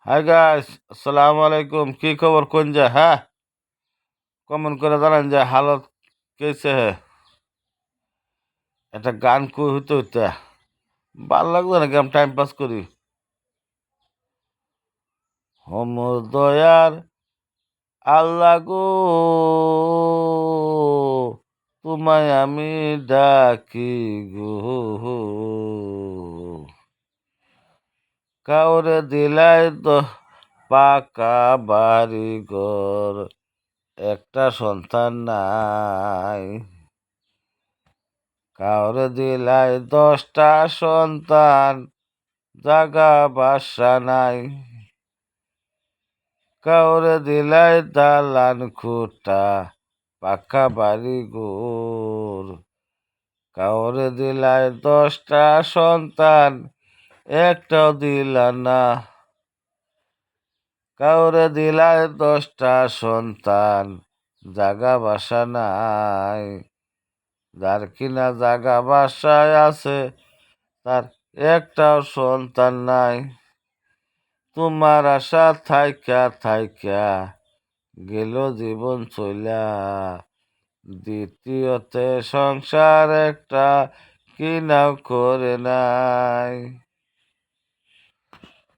Hi guys, আসসালামু আলাইকুম। কি খবর? কোন যে হ্যাঁ, কমেন্ট করে জানান যে হালত কেছে হে। একটা গান কই হইতে হইতে ভাল লাগতো নাকি? আমি টাইম পাস করি। হোমর দয়ার আল্লাহ গো, তোমায় আমি ডাকি গো। কাউরে দিলাই তো পাকা বাড়ি ঘর, একটা সন্তান নাই। কাউরে দিলাই 10টা সন্তান, জাগা বাসা নাই। কাউরে দিলাই দালান খুঁটা, পাকা বাড়ি ঘর। কাউরে দিলাই 10টা সন্তান, একটাও দিলা না। কাউরে দিলাই 10টা সন্তান, জাগা বাসা নাই। যার কিনা জাগা বাসায় আছে, তার একটাও সন্তান নাই। তোমার আশা থাইকা থাইকা গেল জীবন চইলা, দ্বিতীয়তে সংসার একটা কিনাও করে নাই।